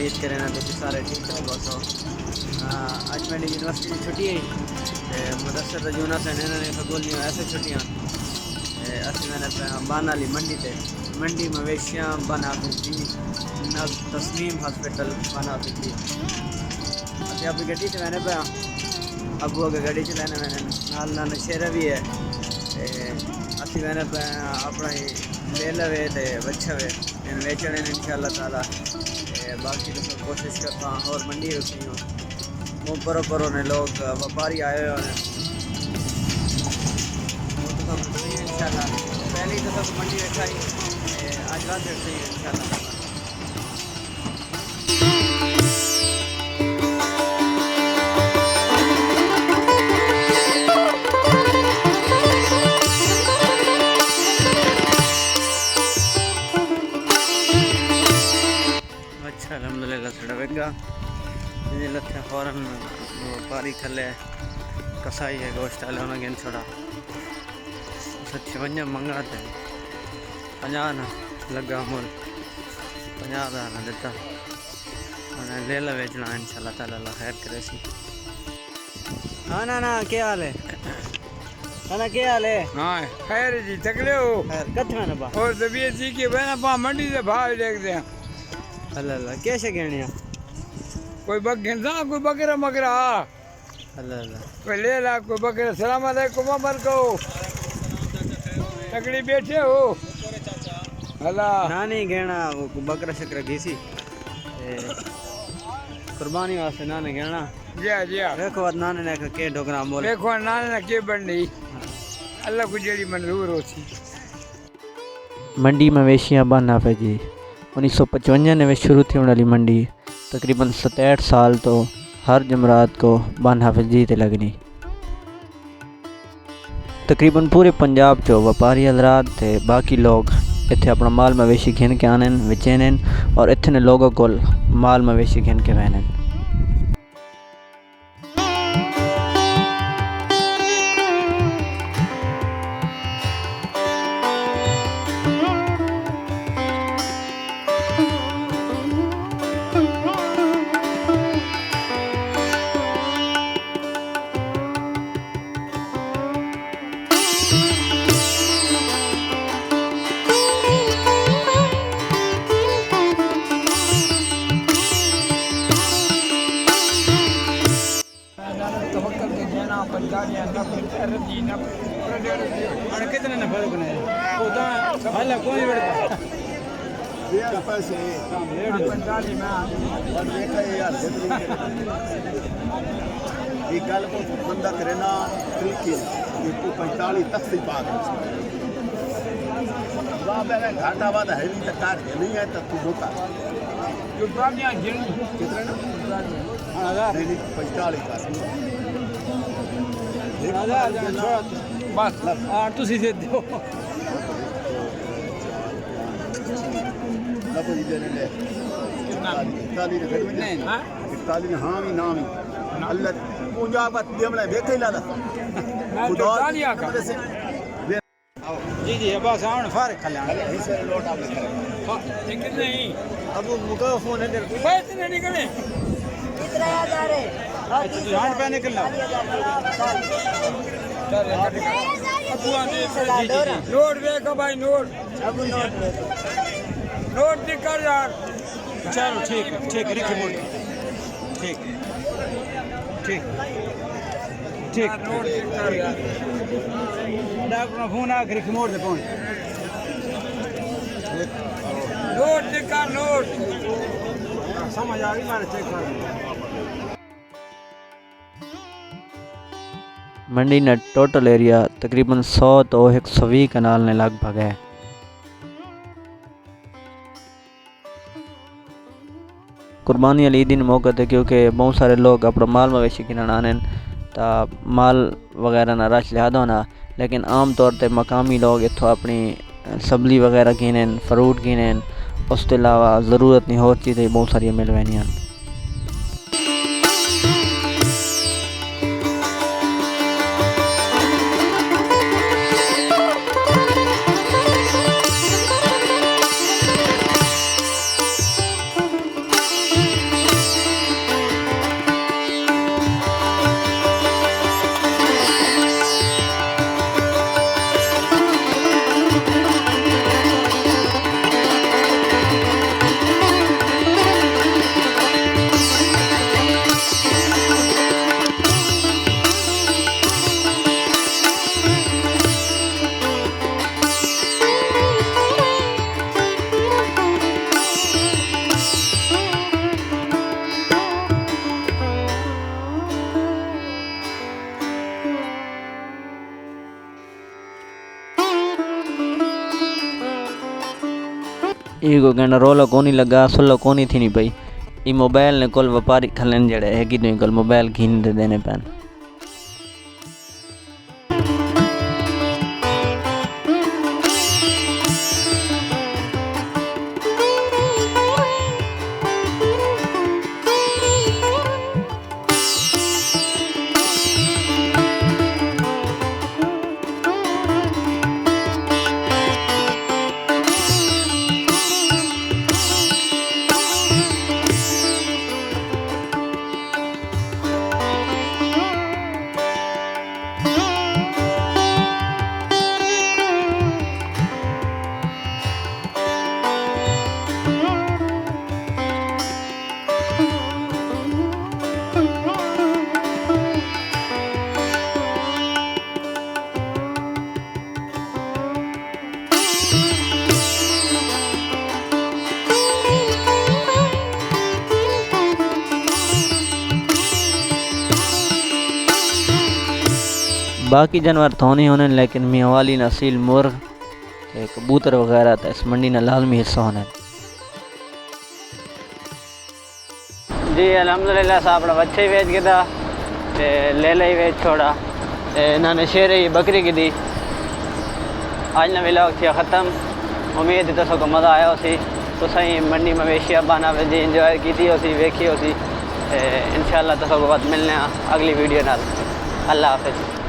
उम्मीद करें ना तुम सारे ठीक ठाक हो। अज मैंने यूनिवर्सिटी की छुट्टी है मुदसर रजूना से इन्होंने कबूल नहीं ऐसे छुट्टियाँ असि मैंने बन वाली मंडी मवेशियाँ बना दी तस्लीम हॉस्पिटल बना दी अभी अभी गड्डी चलाने पे अबू अगर गाड़ी चलाने मैंने नाल नाल नशेरा भी है असि मैंने अपना ले लवे तो बच्चा वे इन बेचने इंशाल्लाह ताला बाकी तो सब कोशिश करता हूँ और मंडी रखी हूँ वो परो ने लोग व्यापारी आए हुए हैं वो तो सब सही है इंशाल्लाह पहले ही तो सब मंडी रखा ही आज रात रखी है इंशाल्लाह। अच्छा अल्हम्दुलिल्लाह सड़वेगा लथे फ़ौरन व्यापारी खले कसाई है गोश्त वाले उन्हें छोड़ा 56 मंगा थे 50 ना लगा मुल 50 ना देता उन्हें ले ला बेचना इंशाल्लाह ताला अल्लाह खैर करे सी। हाँ ना क्या हाल है ना क्या हाल है? हाँ खैर जी तकले हो खैर कथे ना बा और तबीयत जी के बना पा मंडी से भाव देखते हैं अल्लाह अल्लाह कैसे कहने कोई बकरा कोई बकरा मकरा अल्लाह अल्लाह कोई ले ला कोई बकरा सलाम अलैकुम अमर को तकड़ी बैठे हो अल्लाह ना नहीं कहना वो बकरा शकरा घीसी कुर्बानी वास्ते ना नहीं कहना जी देखो नाने ने के डोगरा मोल देखो नाने ना के बननी अल्लाह को जेड़ी मंजूर होती। मंडी मवेशियाँ बन हाफिज़ जी 1955 में शुरू थी वाली मंडी तकरीबन 67 साल तो हर जमरात को बन हाफिज़ जी ते लगनी तकरीबन पूरे पंजाब चो व्यापारी हजरात ते बाकी लोग इत्थे अपना माल मवेशी घिन के आने बेचने और इतने लोगों को माल मवेशी घिन के वहने। कितने नफा बनाए हाल कोई बड़ा पैसे गल को बंदा करे ना तरीके 45 तक से बात घाटा वाद है नहीं तो कार नहीं है तो तू होता कितना ना 45 का बस तुसी दे दो हाँ भी ना भी अल्लाह पूजा बात देवला देखे ला जी बस आउन फारे खल्या लोट आप नहीं अब मुका फोन है तेरे पैसे नहीं निकले कितना हजार है हाथ पे निकलना नोट देखो भाई नोट नोट दिखा यार चलो ठीक है रिखी बोल ठीक नोट दिखा यार अपना फोन आ रिखी मोड़ दे फोन नोट दिखा नोट समझ आ गई मारे चेक कर मंडी ने टोटल एरिया तकरीबन 100 तो 120 कनाल ने लगभग है। कुर्बानी वाले दिन मौके थे क्योंकि बहुत सारे लोग अपना माल मवेशी गिनन आने ता माल वगैरह ना रश लिया होना लेकिन आम तौर पे मकामी लोग इत्थों अपनी सब्जी वगैरह गिनें फ्रूट गिनें उसके अलावा ज़रूरत नहीं होर चीज़ें बहुत सारी मिल वैनियां। ये को कहना रोला कोनी लगा सुल्ला कोनी थी नहीं पई ये मोबाइल ने कोल व्यापारी खलन जड़े है कि नहीं कोल मोबाइल घीन दे देने पैन। बाकी जानवर तो नहीं होने लेकिन मियाँ वाली नस्ल मुर्ग कबूतर वगैरह तो इस मंडी ना लाजमी हिस्सा होने। जी अल्हम्दुलिल्लाह साहब अपना बच्चे बेच के था ले ही बेच छोड़ा इन्होंने शेर ही बकरी की दी। आज ना व्लॉग थी ख़त्म। उम्मीद है तो मज़ा आया उसी तो सही मंडी मवेशी बाना जी इंजॉय की थी उसी वेखी उसी इंशाल्लाह तो बात मिलने अगली वीडियो नाल। अल्लाह हाफिज़।